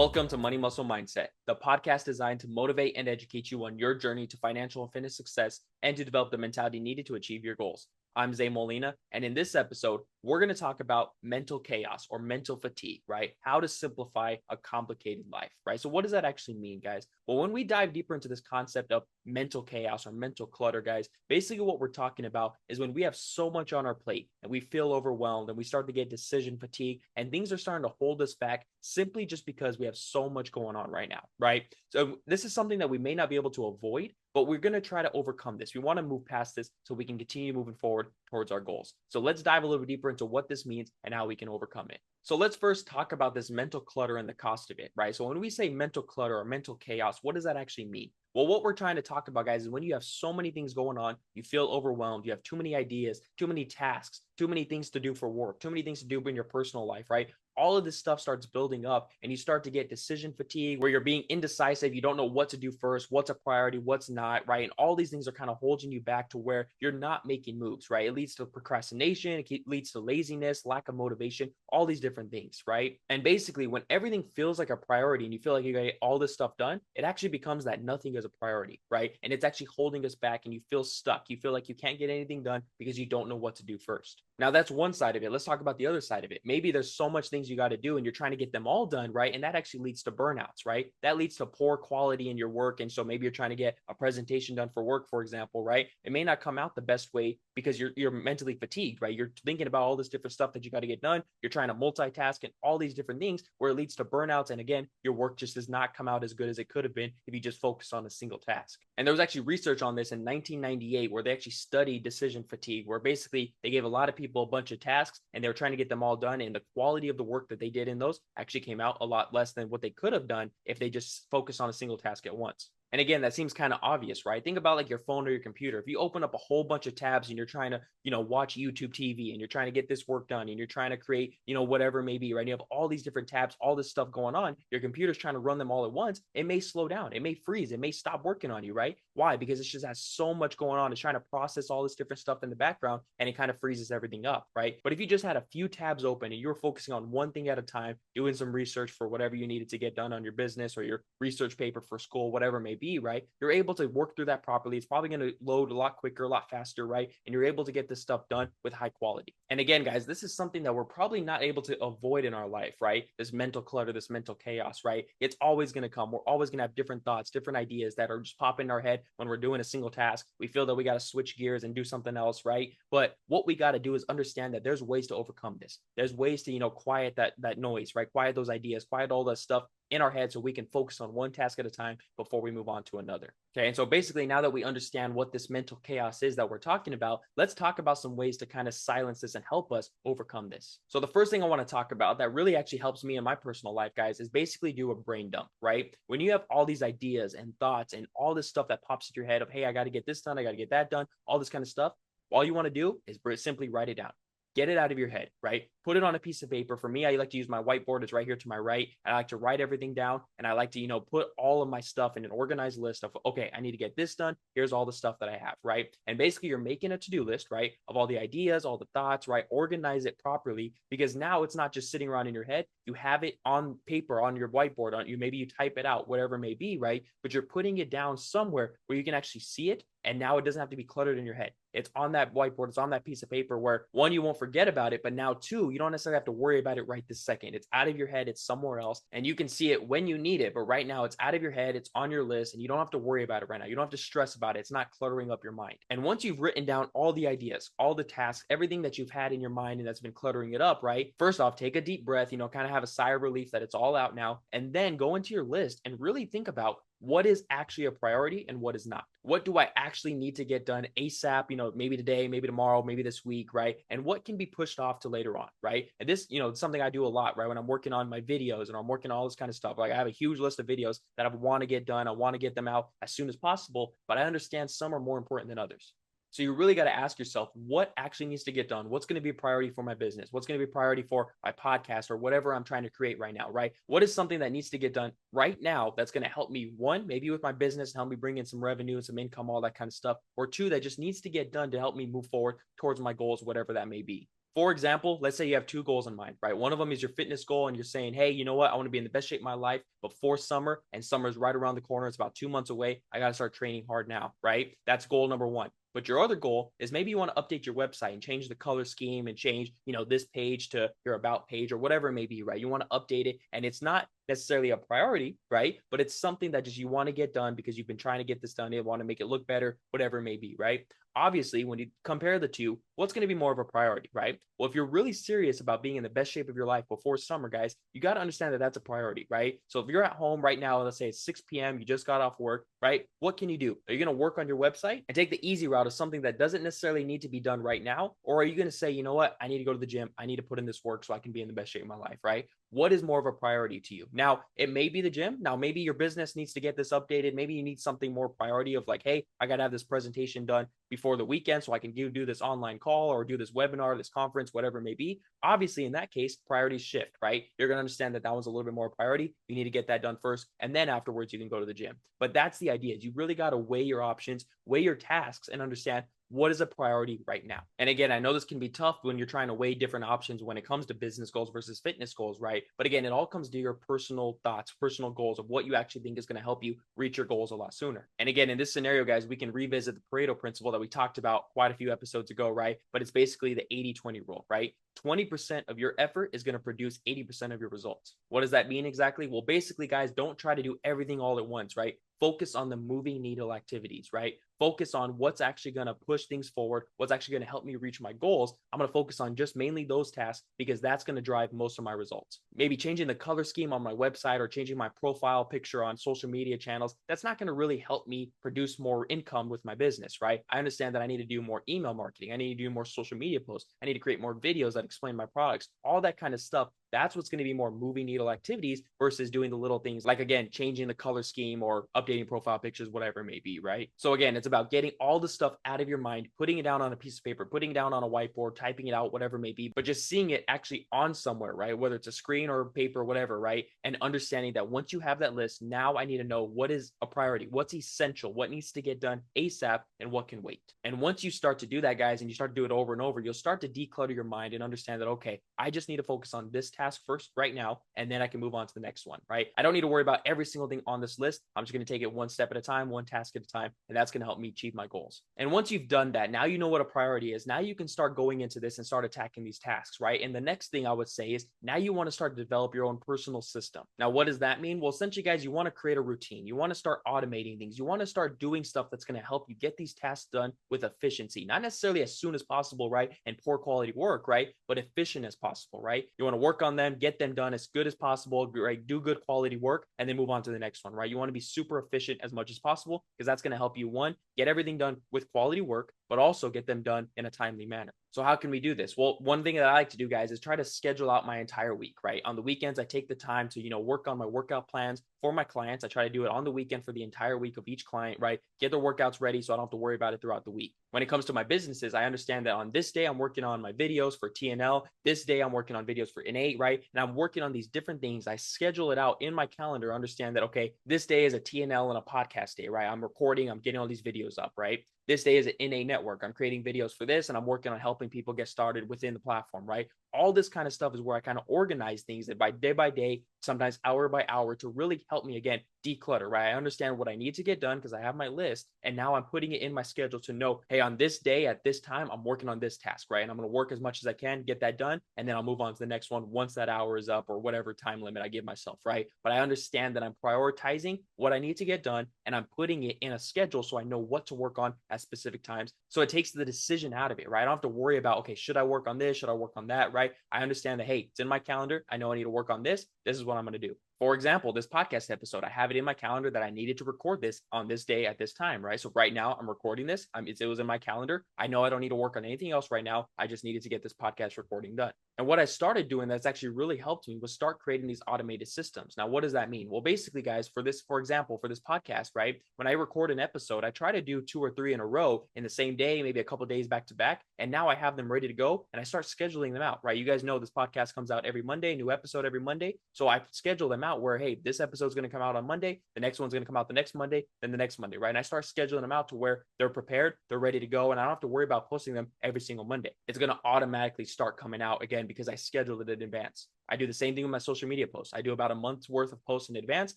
Welcome to Money Muscle Mindset, the podcast designed to motivate and educate you on your journey to financial and fitness success and to develop the mentality needed to achieve your goals. I'm Zay Molina, and in this episode, we're going to talk about mental chaos or mental fatigue, right? How to simplify a complicated life, right? So what does that actually mean, guys? Well, when we dive deeper into this concept of mental chaos or mental clutter, guys, basically what we're talking about is when we have so much on our plate and we feel overwhelmed and we start to get decision fatigue and things are starting to hold us back simply just because we have so much going on right now, right? So this is something that we may not be able to avoid, but we're going to try to overcome this. We want to move past this so we can continue moving forward towards our goals. So let's dive a little bit deeper into what this means and how we can overcome it. So let's first talk about this mental clutter and the cost of it, right? So when we say mental clutter or mental chaos, what does that actually mean? Well, what we're trying to talk about, guys, is when you have so many things going on, you feel overwhelmed, you have too many ideas, too many tasks, too many things to do for work, too many things to do in your personal life, right? All of this stuff starts building up and you start to get decision fatigue where you're being indecisive. You don't know what to do first, what's a priority, what's not, right? And all these things are kind of holding you back to where you're not making moves, right? It leads to procrastination, it leads to laziness, lack of motivation, all these different things, right? And basically, when everything feels like a priority and you feel like you got to get all this stuff done, it actually becomes that nothing is a priority, right? And it's actually holding us back and you feel stuck. You feel like you can't get anything done because you don't know what to do first. Now, that's one side of it. Let's talk about the other side of it. Maybe there's so much things you got to do and you're trying to get them all done, right? And that actually leads to burnouts, right? That leads to poor quality in your work. And so maybe you're trying to get a presentation done for work, for example, right? It may not come out the best way because you're mentally fatigued, right? You're thinking about all this different stuff that you got to get done. You're trying to multitask and all these different things where it leads to burnouts. And again, your work just does not come out as good as it could have been if you just focus on a single task. And there was actually research on this in 1998 where they actually studied decision fatigue, where basically they gave a lot of people a bunch of tasks and they were trying to get them all done. And the quality of the work that they did in those actually came out a lot less than what they could have done if they just focused on a single task at once. And again, that seems kind of obvious, right? Think about like your phone or your computer. If you open up a whole bunch of tabs and you're trying to, watch YouTube TV and you're trying to get this work done and you're trying to create, whatever it may be, right? You have all these different tabs, all this stuff going on. Your computer's trying to run them all at once. It may slow down. It may freeze. It may stop working on you, right? Why? Because it just has so much going on. It's trying to process all this different stuff in the background and it kind of freezes everything up, right? But if you just had a few tabs open and you're focusing on one thing at a time, doing some research for whatever you needed to get done on your business or your research paper for school, whatever it may be, right? You're able to work through that properly. It's probably going to load a lot quicker, a lot faster, right? And you're able to get this stuff done with high quality. And again, guys, this is something that we're probably not able to avoid in our life, right? This mental clutter, this mental chaos, right? It's always going to come. We're always going to have different thoughts, different ideas that are just popping in our head when we're doing a single task. We feel that we got to switch gears and do something else, right? But what we got to do is understand that there's ways to overcome this. There's ways to, quiet that noise, right? Quiet those ideas, quiet all that stuff in our head so we can focus on one task at a time before we move on to another. Okay. And so basically, now that we understand what this mental chaos is that we're talking about, let's talk about some ways to kind of silence this and help us overcome this. So the first thing I want to talk about that really actually helps me in my personal life, guys, is basically do a brain dump, right? When you have all these ideas and thoughts and all this stuff that pops into your head of, hey, I got to get this done, I got to get that done, all this kind of stuff, all you want to do is simply write it down. Get it out of your head, right? Put it on a piece of paper. For me, I like to use my whiteboard. It's right here to my right. I like to write everything down and I like to, put all of my stuff in an organized list of, okay, I need to get this done. Here's all the stuff that I have, right? And basically you're making a to-do list, right? Of all the ideas, all the thoughts, right? Organize it properly because now it's not just sitting around in your head. You have it on paper, on your whiteboard, maybe you type it out, whatever it may be, right? But you're putting it down somewhere where you can actually see it. And now it doesn't have to be cluttered in your head. It's on that whiteboard. It's on that piece of paper where one, you won't forget about it, but now two, you don't necessarily have to worry about it right this second. It's out of your head. It's somewhere else and you can see it when you need it. But right now it's out of your head. It's on your list and you don't have to worry about it right now. You don't have to stress about it. It's not cluttering up your mind. And once you've written down all the ideas, all the tasks, everything that you've had in your mind and that's been cluttering it up, right? First off, take a deep breath, kind of have a sigh of relief that it's all out now. And then go into your list and really think about what is actually a priority and what is not. What do I actually need to get done ASAP, maybe today, maybe tomorrow, maybe this week, right? And what can be pushed off to later on, right? And this, it's something I do a lot, right? When I'm working on my videos and I'm working on all this kind of stuff, like I have a huge list of videos that I want to get done. I want to get them out as soon as possible, but I understand some are more important than others. So you really got to ask yourself what actually needs to get done. What's going to be a priority for my business? What's going to be a priority for my podcast or whatever I'm trying to create right now, right? What is something that needs to get done right now that's going to help me, one, maybe with my business and help me bring in some revenue and some income, all that kind of stuff, or two, that just needs to get done to help me move forward towards my goals, whatever that may be. For example, let's say you have two goals in mind, right? One of them is your fitness goal, and you're saying, hey, you know what? I want to be in the best shape of my life before summer, and summer is right around the corner. It's about 2 months away. I got to start training hard now, right? That's goal number one. But your other goal is maybe you want to update your website and change the color scheme and change, this page to your about page or whatever it may be, right? You want to update it, and it's not necessarily a priority, right? But it's something that just you want to get done because you've been trying to get this done. You want to make it look better, whatever it may be, right? Obviously, when you compare the two, what's going to be more of a priority, right? Well, if you're really serious about being in the best shape of your life before summer, guys, you got to understand that that's a priority, right? So if you're at home right now, let's say it's 6 p.m., you just got off work, right? What can you do? Are you going to work on your website and take the easy route of something that doesn't necessarily need to be done right now? Or are you going to say, you know what? I need to go to the gym. I need to put in this work so I can be in the best shape of my life, right? What is more of a priority to you? Now, it may be the gym. Now, maybe your business needs to get this updated. Maybe you need something more priority of like, hey, I got to have this presentation done before the weekend so I can do this online call or do this webinar, this conference, whatever it may be. Obviously, in that case, priorities shift, right? You're going to understand that that was a little bit more priority. You need to get that done first. And then afterwards, you can go to the gym. But that's the idea is you really got to weigh your options, weigh your tasks, and understand what is a priority right now. And again, I know this can be tough when you're trying to weigh different options when it comes to business goals versus fitness goals, right? But again, it all comes to your personal thoughts, personal goals of what you actually think is going to help you reach your goals a lot sooner. And again, in this scenario, guys, we can revisit the Pareto principle that we talked about quite a few episodes ago, right? But it's basically the 80-20 rule, right? 20% of your effort is going to produce 80% of your results. What does that mean exactly? Well, basically, guys, don't try to do everything all at once, right? Focus on the moving needle activities, right? Focus on what's actually going to push things forward, what's actually going to help me reach my goals. I'm going to focus on just mainly those tasks because that's going to drive most of my results. Maybe changing the color scheme on my website or changing my profile picture on social media channels, that's not going to really help me produce more income with my business, right? I understand that I need to do more email marketing. I need to do more social media posts. I need to create more videos that explain my products, all that kind of stuff. That's what's going to be more moving needle activities versus doing the little things like, again, changing the color scheme or updating profile pictures, whatever it may be, right? So again, it's about getting all the stuff out of your mind, putting it down on a piece of paper, putting it down on a whiteboard, typing it out, whatever it may be, but just seeing it actually on somewhere, right? Whether it's a screen or paper, whatever, right? And understanding that once you have that list, now I need to know what is a priority, what's essential, what needs to get done ASAP, and what can wait. And once you start to do that, guys, and you start to do it over and over, you'll start to declutter your mind and understand that, okay, I just need to focus on this task first right now, and then I can move on to the next one, right? I don't need to worry about every single thing on this list. I'm just going to take it one step at a time, one task at a time, and that's going to help me achieve my goals. And once you've done that, now you know what a priority is. Now you can start going into this and start attacking these tasks, right? And the next thing I would say is now you want to start to develop your own personal system. Now, what does that mean? Well, essentially, guys, you want to create a routine. You want to start automating things. You want to start doing stuff that's going to help you get these tasks done with efficiency, not necessarily as soon as possible, right? And poor quality work, right? But efficient as possible, right? You want to work on them, get them done as good as possible, right? Do good quality work, and then move on to the next one, right? You want to be super efficient as much as possible because that's going to help you, one, get everything done with quality work, but also get them done in a timely manner. So how can we do this? Well, one thing that I like to do, guys, is try to schedule out my entire week, right? On the weekends, I take the time to, work on my workout plans for my clients. I try to do it on the weekend for the entire week of each client, right? Get their workouts ready so I don't have to worry about it throughout the week. When it comes to my businesses, I understand that on this day, I'm working on my videos for TNL. This day, I'm working on videos for Innate, right? And I'm working on these different things. I schedule it out in my calendar, understand that, okay, this day is a TNL and a podcast day, right? I'm recording, I'm getting all these videos up, right? This day is an Innate network. I'm creating videos for this, and I'm working on helping people get started within the platform, right? All this kind of stuff is where I kind of organize things that by day, sometimes hour by hour, to really help me, again, declutter, right? I understand what I need to get done because I have my list, and now I'm putting it in my schedule to know, hey, on this day at this time, I'm working on this task, right? And I'm going to work as much as I can, get that done, and then I'll move on to the next one once that hour is up or whatever time limit I give myself, right? But I understand that I'm prioritizing what I need to get done, and I'm putting it in a schedule so I know what to work on at specific times. So it takes the decision out of it, right? I don't have to worry about, okay, should I work on this? Should I work on that, right? I understand that, hey, it's in my calendar. I know I need to work on this. This is what I'm going to do. For example, this podcast episode, I have it in my calendar that I needed to record this on this day at this time, right? So right now I'm recording this. It was in my calendar. I know I don't need to work on anything else right now. I just needed to get this podcast recording done. And what I started doing that's actually really helped me was start creating these automated systems. Now, what does that mean? Well, basically, guys, for example, for this podcast, right? When I record an episode, I try to do 2 or 3 in a row in the same day, maybe a couple days back to back. And now I have them ready to go and I start scheduling them out, right? You guys know this podcast comes out every Monday, new episode every Monday. So I schedule them out where, hey, this episode is going to come out on Monday. The next one's going to come out the next Monday, then the next Monday, right? And I start scheduling them out to where they're prepared, they're ready to go. And I don't have to worry about posting them every single Monday. It's going to automatically start coming out again because I scheduled it in advance. I do the same thing with my social media posts. I do about a month's worth of posts in advance,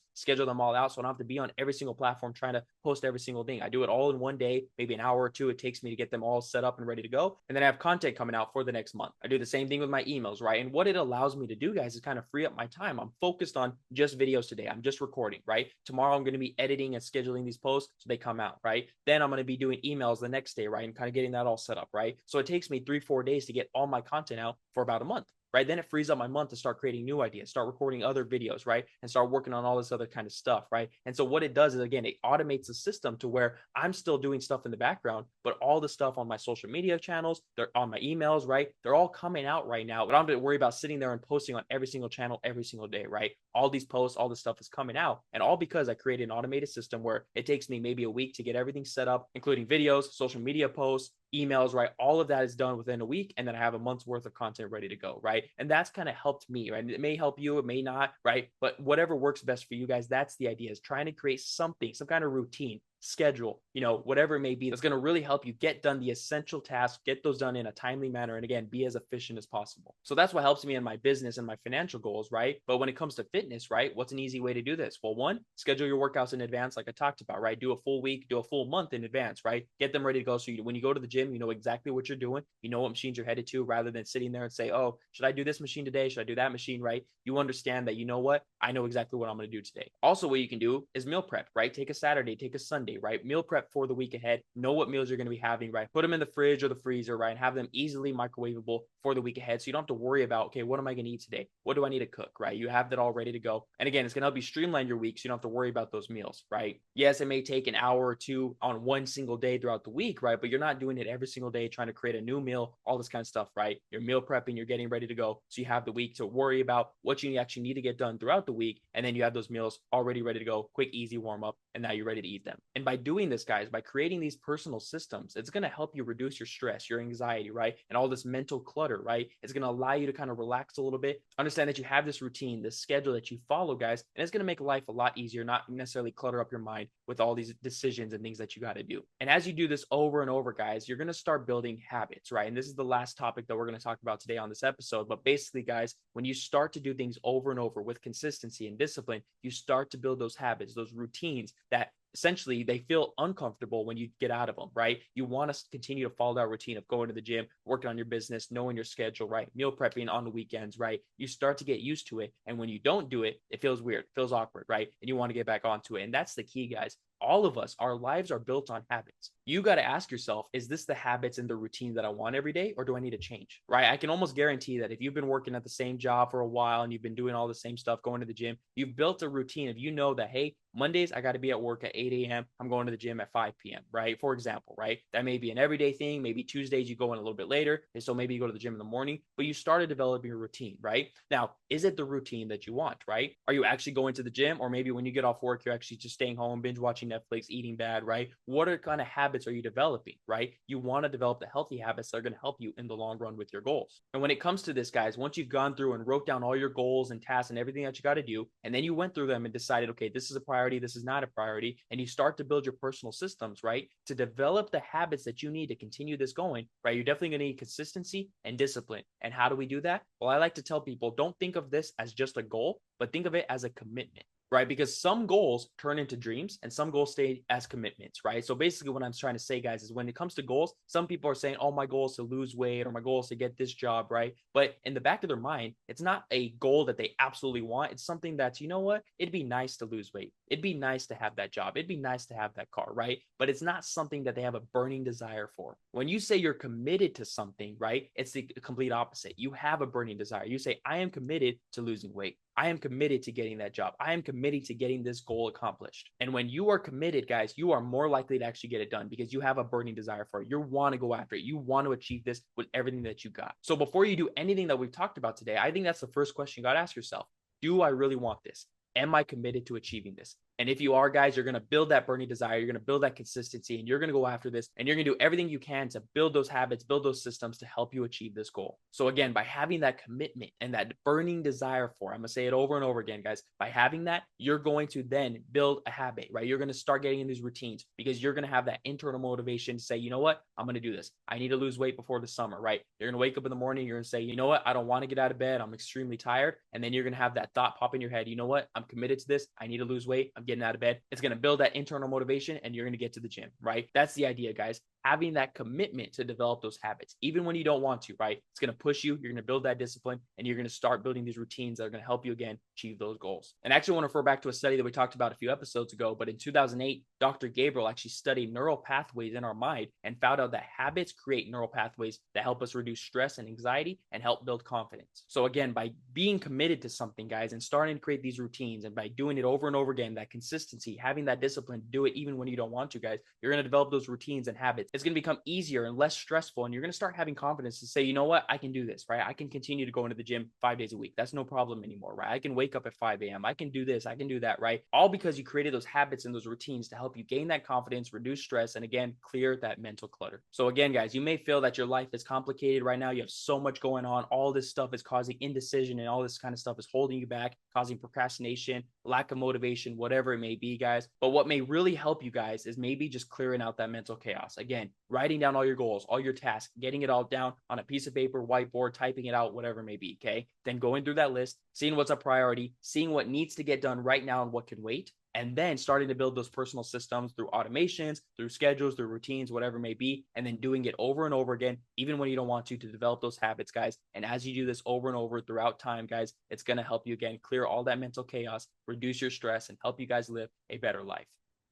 schedule them all out so I don't have to be on every single platform trying to post every single thing. I do it all in one day, maybe an hour or two it takes me to get them all set up and ready to go. And then I have content coming out for the next month. I do the same thing with my emails, right? And what it allows me to do, guys, is kind of free up my time. I'm focused on just videos today. I'm just recording, right? Tomorrow I'm going to be editing and scheduling these posts so they come out, right? Then I'm going to be doing emails the next day, right? And kind of getting that all set up, right? So it takes me 3-4 days to get all my content out for about a month. Right? Then it frees up my month to start creating new ideas, start recording other videos, right? And start working on all this other kind of stuff, right? And so what it does is, again, it automates the system to where I'm still doing stuff in the background, but all the stuff on my social media channels, they're on my emails, right? They're all coming out right now, but I don't have to worry about sitting there and posting on every single channel every single day, right? All these posts, all this stuff is coming out, and all because I created an automated system where it takes me maybe a week to get everything set up, including videos, social media posts, emails, right? All of that is done within a week. And then I have a month's worth of content ready to go, right? And that's kind of helped me, right? It may help you, it may not, right? But whatever works best for you guys, that's the idea, is trying to create something, some kind of routine, schedule, whatever it may be, that's going to really help you get done the essential tasks, get those done in a timely manner, and again, be as efficient as possible. So that's what helps me in my business and my financial goals, right? But when it comes to fitness, right, what's an easy way to do this? Well, one, schedule your workouts in advance, like I talked about, right? Do a full week, do a full month in advance, right? Get them ready to go. So when you go to the gym, you know exactly what you're doing. You know what machines you're headed to, rather than sitting there and say, oh, should I do this machine today? Should I do that machine, right? You understand that, you know what? I know exactly what I'm going to do today. Also, what you can do is meal prep, right? Take a Saturday, take a Sunday, right? Meal prep for the week ahead. Know what meals you're going to be having, right? Put them in the fridge or the freezer, right? And have them easily microwavable for the week ahead. So you don't have to worry about, okay, what am I going to eat today? What do I need to cook, right? You have that all ready to go. And again, it's going to help you streamline your week so you don't have to worry about those meals, right? Yes, it may take an hour or two on one single day throughout the week, right? But you're not doing it every single day trying to create a new meal, all this kind of stuff, right? You're meal prepping, you're getting ready to go. So you have the week to worry about what you actually need to get done throughout the week. And then you have those meals already ready to go, quick, easy warm up, and now you're ready to eat them. And by doing this, guys, by creating these personal systems, it's going to help you reduce your stress, your anxiety, right? And all this mental clutter, right? It's going to allow you to kind of relax a little bit, understand that you have this routine, this schedule that you follow, guys, and it's going to make life a lot easier, not necessarily clutter up your mind with all these decisions and things that you got to do. And as you do this over and over, guys, you're going to start building habits, right? And this is the last topic that we're going to talk about today on this episode. But basically, guys, when you start to do things over and over with consistency and discipline, you start to build those habits, those routines that essentially they feel uncomfortable when you get out of them, right? You want to continue to follow that routine of going to the gym, working on your business, knowing your schedule, right? Meal prepping on the weekends, right? You start to get used to it. And when you don't do it, it feels weird, feels awkward, right? And you want to get back onto it. And that's the key, guys. All of us, our lives are built on habits. You got to ask yourself, is this the habits and the routine that I want every day, or do I need to change, right? I can almost guarantee that if you've been working at the same job for a while and you've been doing all the same stuff, going to the gym, you've built a routine of, that, hey, Mondays, I got to be at work at 8 a.m. I'm going to the gym at 5 p.m., right? For example, right? That may be an everyday thing. Maybe Tuesdays you go in a little bit later. And so maybe you go to the gym in the morning, but you started developing a routine, right? Now, is it the routine that you want, right? Are you actually going to the gym? Or maybe when you get off work, you're actually just staying home, binge watching Netflix, eating bad, right? What kind of habits are you developing, right? You want to develop the healthy habits that are going to help you in the long run with your goals. And when it comes to this, guys, once you've gone through and wrote down all your goals and tasks and everything that you got to do, and then you went through them and decided, okay, this is a priority, this is not a priority, and you start to build your personal systems, right? To develop the habits that you need to continue this going, right? You're definitely going to need consistency and discipline. And how do we do that? Well, I like to tell people, don't think of this as just a goal, but think of it as a commitment, right? Because some goals turn into dreams and some goals stay as commitments, right? So basically what I'm trying to say, guys, is when it comes to goals, some people are saying, oh, my goal is to lose weight, or my goal is to get this job, right? But in the back of their mind, it's not a goal that they absolutely want. It's something that's, it'd be nice to lose weight. It'd be nice to have that job. It'd be nice to have that car, right? But it's not something that they have a burning desire for. When you say you're committed to something, right? It's the complete opposite. You have a burning desire. You say, I am committed to losing weight. I am committed to getting that job. I am committed to getting this goal accomplished. And when you are committed, guys, you are more likely to actually get it done because you have a burning desire for it. You want to go after it. You want to achieve this with everything that you got. So before you do anything that we've talked about today, I think that's the first question you got to ask yourself. Do I really want this? Am I committed to achieving this? And if you are, guys, you're going to build that burning desire. You're going to build that consistency, and you're going to go after this, and you're going to do everything you can to build those habits, build those systems to help you achieve this goal. So again, by having that commitment and that burning desire for, I'm going to say it over and over again, guys, by having that, you're going to then build a habit, right? You're going to start getting in these routines because you're going to have that internal motivation to say, you know what? I'm going to do this. I need to lose weight before the summer, right? You're going to wake up in the morning. You're going to say, you know what? I don't want to get out of bed. I'm extremely tired. And then you're going to have that thought pop in your head. You know what? I'm committed to this. I need to lose weight. I'm getting out of bed. It's going to build that internal motivation and you're going to get to the gym, right? That's the idea, guys. Having that commitment to develop those habits, even when you don't want to, right? It's going to push you. You're going to build that discipline and you're going to start building these routines that are going to help you again achieve those goals. And actually, I want to refer back to a study that we talked about a few episodes ago, but in 2008, Dr. Graybiel actually studied neural pathways in our mind and found out that habits create neural pathways that help us reduce stress and anxiety and help build confidence. So again, by being committed to something, guys, and starting to create these routines and by doing it over and over again, that consistency, having that discipline to do it even when you don't want to, guys, you're going to develop those routines and habits. It's going to become easier and less stressful, and you're going to start having confidence to say, you know what, I can do this, right? I can continue to go into the gym 5 days a week. That's no problem anymore, right? I can wake up at 5 a.m. I can do this. I can do that, right? All because you created those habits and those routines to help you gain that confidence, reduce stress, and again, clear that mental clutter. So again, guys, you may feel that your life is complicated right now. You have so much going on. All this stuff is causing indecision and all this kind of stuff is holding you back, causing procrastination, lack of motivation, whatever it may be, guys. But what may really help you guys is maybe just clearing out that mental chaos. Again, writing down all your goals, all your tasks, getting it all down on a piece of paper, whiteboard, typing it out, whatever it may be, okay? Then going through that list, seeing what's a priority, seeing what needs to get done right now and what can wait, and then starting to build those personal systems through automations, through schedules, through routines, whatever it may be, and then doing it over and over again, even when you don't want to develop those habits, guys. And as you do this over and over throughout time, guys, it's going to help you again clear all that mental chaos, reduce your stress, and help you guys live a better life.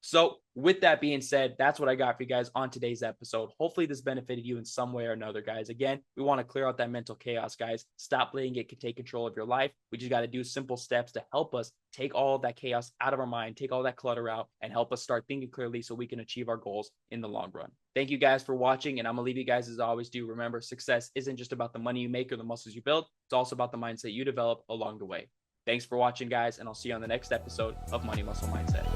So with that being said, that's what I got for you guys on today's episode. Hopefully this benefited you in some way or another, guys. Again, we want to clear out that mental chaos, guys. Stop letting it take control of your life. We just got to do simple steps to help us take all of that chaos out of our mind, take all that clutter out, and help us start thinking clearly so we can achieve our goals in the long run. Thank you guys for watching, and I'm going to leave you guys as I always do. Remember, success isn't just about the money you make or the muscles you build. It's also about the mindset you develop along the way. Thanks for watching, guys, and I'll see you on the next episode of Money Muscle Mindset.